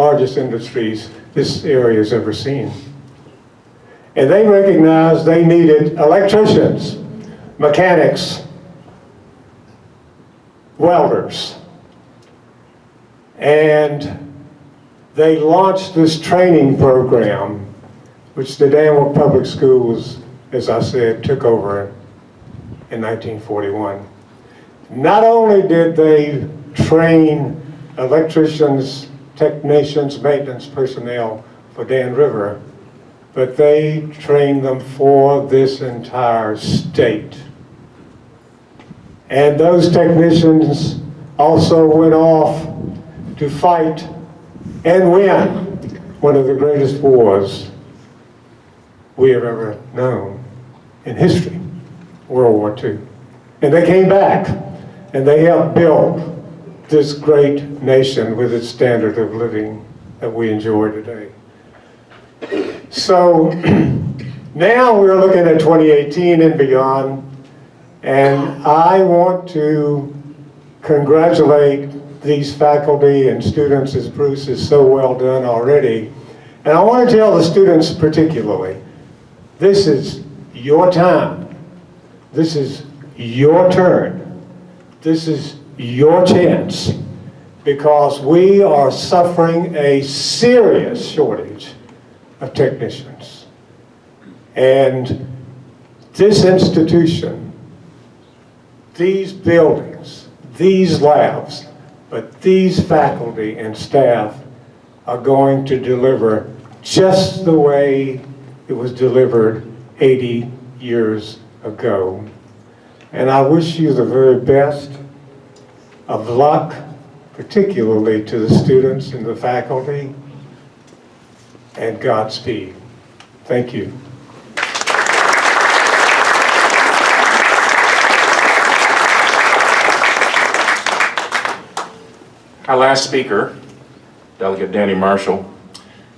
largest industries this area has ever seen. And they recognized they needed electricians, mechanics, welders. And they launched this training program, which the Danville Public Schools, as I said, took over in 1941. Not only did they train electricians, technicians, maintenance personnel for Dan River, but they trained them for this entire state. And those technicians also went off to fight and win one of the greatest wars we have ever known in history, World War II. And they came back and they helped build this great nation with its standard of living that we enjoy today. So now we're looking at 2018 and beyond, and I want to congratulate these faculty and students, as Bruce has so well done already. And I want to tell the students particularly, this is your time. This is your turn. This is your chance, because we are suffering a serious shortage of technicians. And this institution, these buildings, these labs, but these faculty and staff are going to deliver just the way it was delivered 80 years ago. And I wish you the very best of luck, particularly to the students and the faculty, and Godspeed. Thank you. Our last speaker, Delegate Danny Marshall,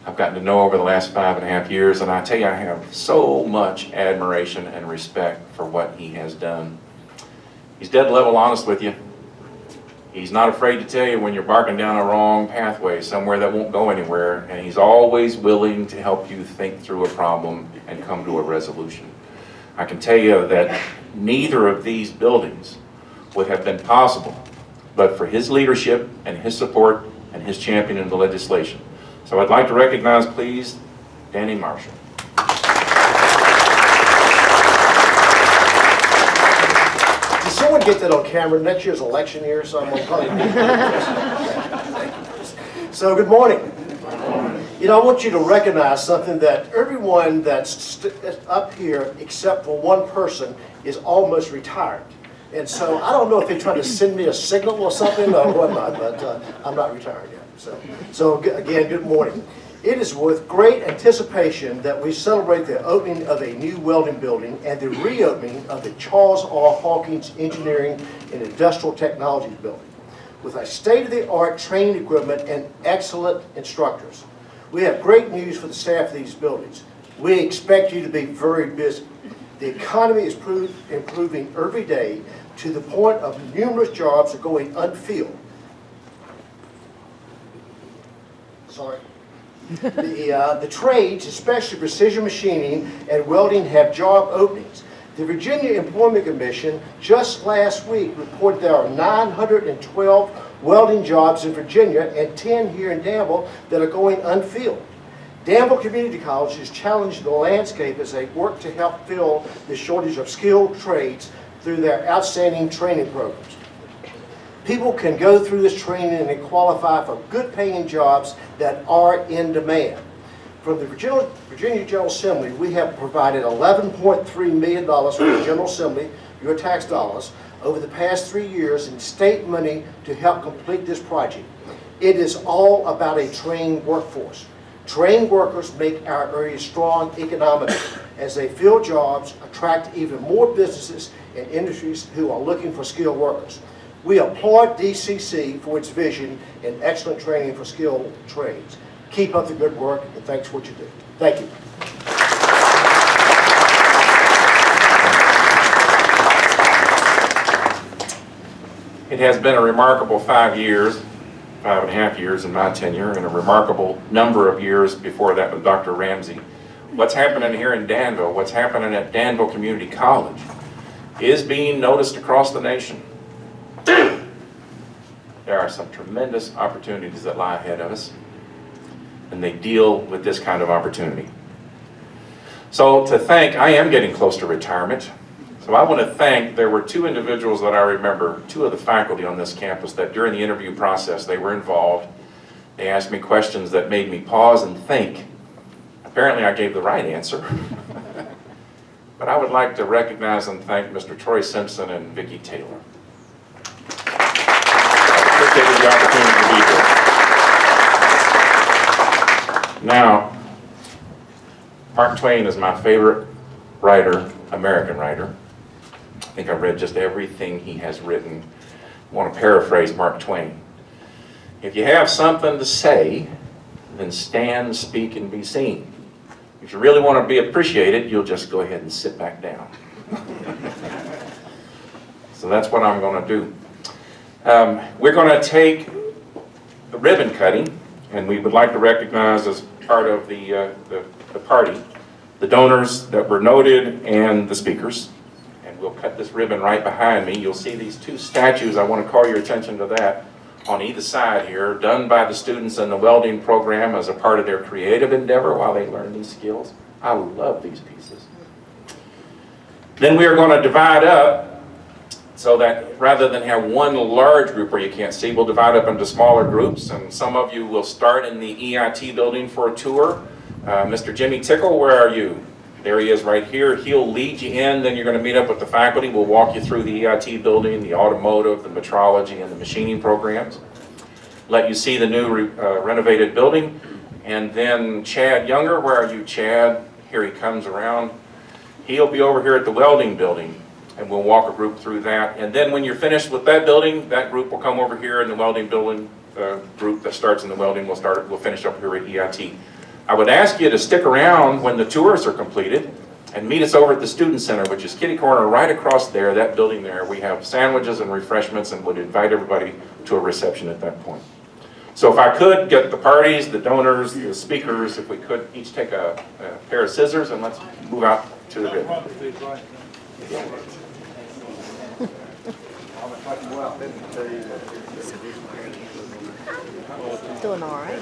I've gotten to know over the last 5.5 years, and I tell you, I have so much admiration and respect for what he has done. He's dead level honest with you. He's not afraid to tell you when you're barking down a wrong pathway, somewhere that won't go anywhere, and he's always willing to help you think through a problem and come to a resolution. I can tell you that neither of these buildings would have been possible but for his leadership and his support and his championing of the legislation. So I'd like to recognize, please, Danny Marshall. Did someone get that on camera? Next year's election year, so I'm going to probably So good morning. You know, I want you to recognize something, that everyone that's up here, except for one person, is almost retired. And so I don't know if they're trying to send me a signal or something or whatnot, but I'm not retired yet. So again, good morning. It is with great anticipation that we celebrate the opening of a new welding building and the reopening of the Charles R. Hawkins Engineering and Industrial Technologies building, with a state-of-the-art training equipment and excellent instructors. We have great news for the staff of these buildings. We expect you to be very busy. The economy is improving every day, to the point of numerous jobs are going unfilled. Sorry. The trades, especially precision machining and welding, have job openings. The Virginia Employment Commission just last week reported there are 912 welding jobs in Virginia and 10 here in Danville that are going unfilled. Danville Community College is challenging the landscape as they work to help fill the shortage of skilled trades through their outstanding training programs. People can go through this training and qualify for good paying jobs that are in demand. From the Virginia General Assembly, we have provided $11.3 million for the General Assembly, your tax dollars, over the past 3 years in state money to help complete this project. It is all about a trained workforce. Trained workers make our area strong economically as they fill jobs, attract even more businesses and industries who are looking for skilled workers. We applaud DCC for its vision and excellent training for skilled trades. Keep up the good work, and thanks for what you do. Thank you. It has been a remarkable 5 years 5.5 years in my tenure, and a remarkable number of years before that with Dr. Ramsey. What's happening here in Danville, what's happening at Danville Community College, is being noticed across the nation. There are some tremendous opportunities that lie ahead of us, and they deal with this kind of opportunity. So to thank, I am getting close to retirement, so I want to thank, there were two individuals that I remember, two of the faculty on this campus, that during the interview process, they were involved. They asked me questions that made me pause and think. Apparently I gave the right answer. But I would like to recognize and thank Mr. Troy Simpson and Vicki Taylor. I appreciate the opportunity to be here. Now, Mark Twain is my favorite writer, American writer. I think I've read just everything he has written. I want to paraphrase Mark Twain. If you have something to say, then stand, speak, and be seen. If you really want to be appreciated, you'll just go ahead and sit back down. So that's what I'm going to do. We're going to take the ribbon cutting, and we would like to recognize as part of the party, the donors that were noted and the speakers. And we'll cut this ribbon right behind me. You'll see these two statues. I want to call your attention to that on either side here, done by the students in the welding program as a part of their creative endeavor while they learn these skills. I love these pieces. Then we are going to divide up so that rather than have one large group where you can't see, we'll divide up into smaller groups, and some of you will start in the EIT building for a tour. Mr. Jimmy Tickle, where are you? There he is right here. He'll lead you in, then you're going to meet up with the faculty. We'll walk you through the EIT building, the automotive, the metrology, and the machining programs. Let you see the new renovated building. And then Chad Younger, where are you, Chad? Here he comes around. He'll be over here at the welding building, and we'll walk a group through that. And then when you're finished with that building, that group will come over here in the welding building. Group that starts in the welding will finish up here at EIT. I would ask you to stick around when the tours are completed and meet us over at the Student Center, which is kitty corner right across there, that building there. We have sandwiches and refreshments and would invite everybody to a reception at that point. So if I could get the parties, the donors, the speakers, if we could each take a pair of scissors and let's move out to the ribbon. Doing all right.